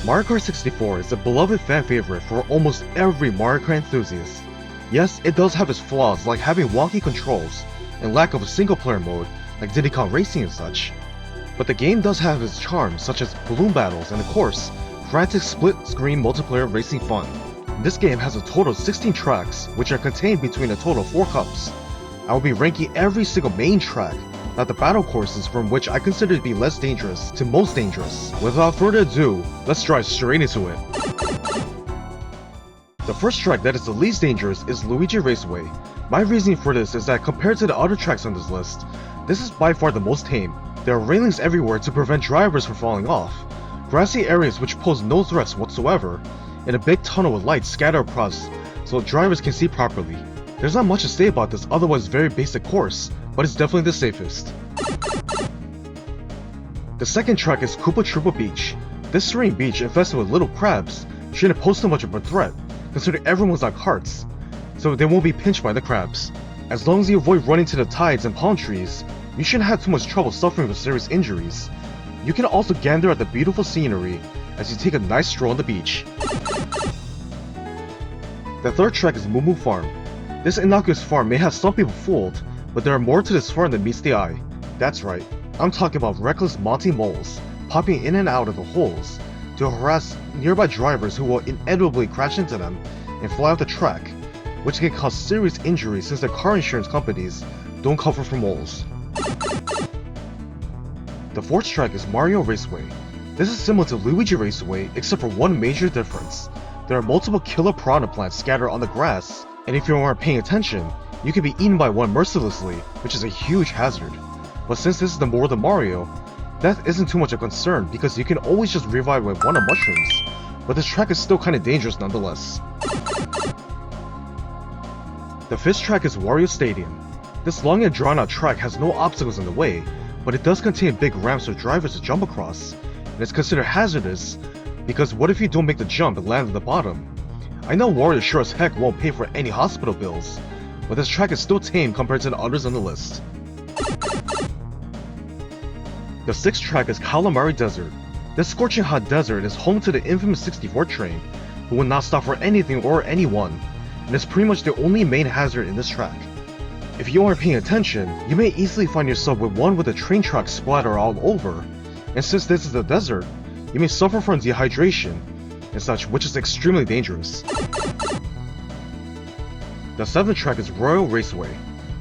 Mario Kart 64 is a beloved fan favorite for almost every Mario Kart enthusiast. Yes, it does have its flaws like having wonky controls and lack of a single player mode like Diddy Kong Racing and such. But the game does have its charms such as balloon battles and of course, frantic split-screen multiplayer racing fun. This game has a total of 16 tracks which are contained between a total of 4 cups. I will be ranking every single main track, not the battle courses from which I consider to be less dangerous to most dangerous. Without further ado, let's dive straight into it. The first track that is the least dangerous is Luigi Raceway. My reasoning for this is that compared to the other tracks on this list, this is by far the most tame. There are railings everywhere to prevent drivers from falling off, grassy areas which pose no threats whatsoever, and a big tunnel with lights scattered across so drivers can see properly. There's not much to say about this otherwise very basic course, but it's definitely the safest. The second track is Koopa Troopa Beach. This serene beach infested with little crabs shouldn't pose too much of a threat, considering everyone's on carts, so they won't be pinched by the crabs. As long as you avoid running to the tides and palm trees, you shouldn't have too much trouble suffering from serious injuries. You can also gander at the beautiful scenery as you take a nice stroll on the beach. The third track is Mumu Farm. This innocuous farm may have some people fooled, but there are more to this farm than meets the eye. That's right, I'm talking about reckless Monty moles popping in and out of the holes to harass nearby drivers who will inevitably crash into them and fly off the track, which can cause serious injuries since the car insurance companies don't cover for moles. The fourth track is Mario Raceway. This is similar to Luigi Raceway except for one major difference. There are multiple killer piranha plants scattered on the grass, and if you aren't paying attention, you can be eaten by one mercilessly, which is a huge hazard. But since this is the world of Mario, that isn't too much a concern because you can always just revive with one of mushrooms, but this track is still kinda dangerous nonetheless. The fifth track is Wario Stadium. This long and drawn out track has no obstacles in the way, but it does contain big ramps for drivers to jump across, and it's considered hazardous because what if you don't make the jump and land at the bottom? I know Wario sure as heck won't pay for any hospital bills, but this track is still tame compared to the others on the list. The sixth track is Kalamari Desert. This scorching hot desert is home to the infamous 64 train, who will not stop for anything or anyone, and is pretty much the only main hazard in this track. If you aren't paying attention, you may easily find yourself with one with the train tracks splatter all over, and since this is the desert, you may suffer from dehydration and such, which is extremely dangerous. The seventh track is Royal Raceway.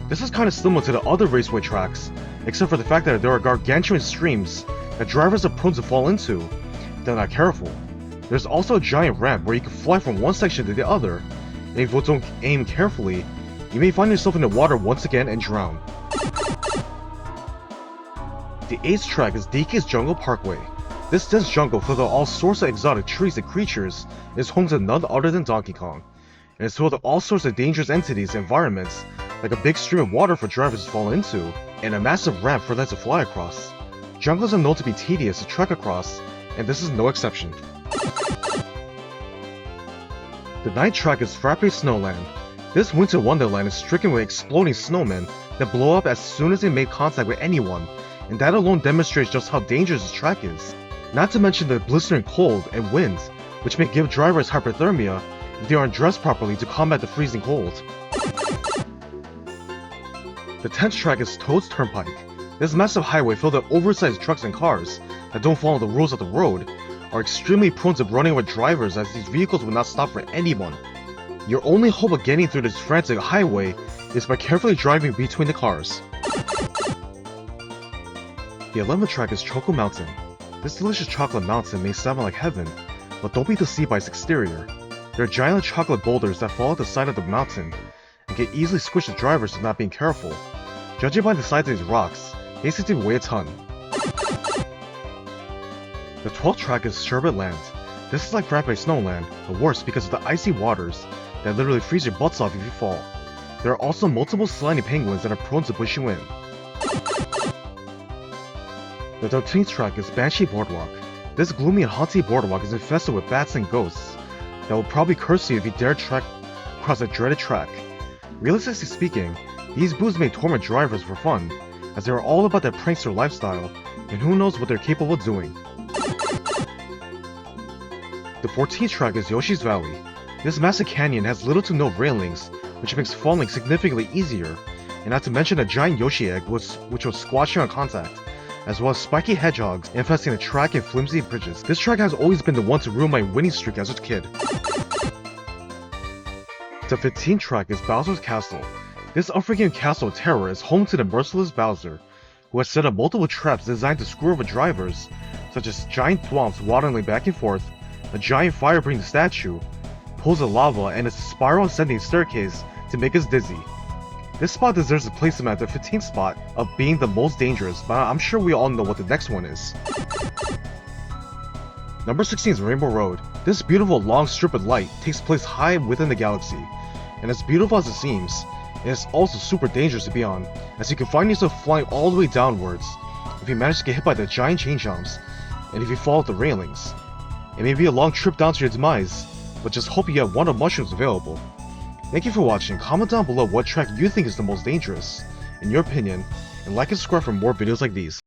This is kinda similar to the other raceway tracks, except for the fact that there are gargantuan streams that drivers are prone to fall into if they're not careful. There's also a giant ramp where you can fly from one section to the other, and if you don't aim carefully, you may find yourself in the water once again and drown. The eighth track is DK's Jungle Parkway. This dense jungle filled with all sorts of exotic trees and creatures is home to none other than Donkey Kong, and it's filled with all sorts of dangerous entities and environments like a big stream of water for drivers to fall into, and a massive ramp for them to fly across. Jungles are known to be tedious to trek across, and this is no exception. The ninth track is Frappy Snowland. This winter wonderland is stricken with exploding snowmen that blow up as soon as they make contact with anyone, and that alone demonstrates just how dangerous this track is. Not to mention the blistering cold and wind, which may give drivers hypothermia if they aren't dressed properly to combat the freezing cold. The 10th track is Toad's Turnpike. This massive highway filled with oversized trucks and cars that don't follow the rules of the road are extremely prone to running over drivers as these vehicles will not stop for anyone. Your only hope of getting through this frantic highway is by carefully driving between the cars. The 11th track is Choco Mountain. This delicious chocolate mountain may sound like heaven, but don't be deceived by its exterior. There are giant chocolate boulders that fall at the side of the mountain and can easily squish the drivers if not being careful. Judging by the size of these rocks, they seem to weigh a ton. The 12th track is Sherbet Land. This is like Frappy Snowland, but worse because of the icy waters that literally freeze your butts off if you fall. There are also multiple slimy penguins that are prone to push you in. The 13th track is Banshee Boardwalk. This gloomy and haunted boardwalk is infested with bats and ghosts that will probably curse you if you dare trek across a dreaded track. Realistically speaking, these boos may torment drivers for fun, as they are all about their prankster lifestyle, and who knows what they're capable of doing. The 14th track is Yoshis Valley. This massive canyon has little to no railings, which makes falling significantly easier, and not to mention a giant Yoshi egg which will squash you on contact, as well as spiky hedgehogs infesting the track and flimsy bridges. This track has always been the one to ruin my winning streak as a kid. The 15th track is Bowser's Castle. This unforgiving castle of terror is home to the merciless Bowser, who has set up multiple traps designed to screw over drivers, such as giant thwomps waddling back and forth, a giant fire-breathing statue, pools of lava, and a spiral-ascending staircase to make us dizzy. This spot deserves to place him at the 15th spot of being the most dangerous, but I'm sure we all know what the next one is. Number 16 is Rainbow Road. This beautiful long strip of light takes place high within the galaxy, and as beautiful as it seems, it is also super dangerous to be on, as you can find yourself flying all the way downwards if you manage to get hit by the giant chain jumps, and if you fall off the railings. It may be a long trip down to your demise, but just hope you have one of mushrooms available. Thank you for watching. Comment down below what track you think is the most dangerous, in your opinion, and like and subscribe for more videos like these.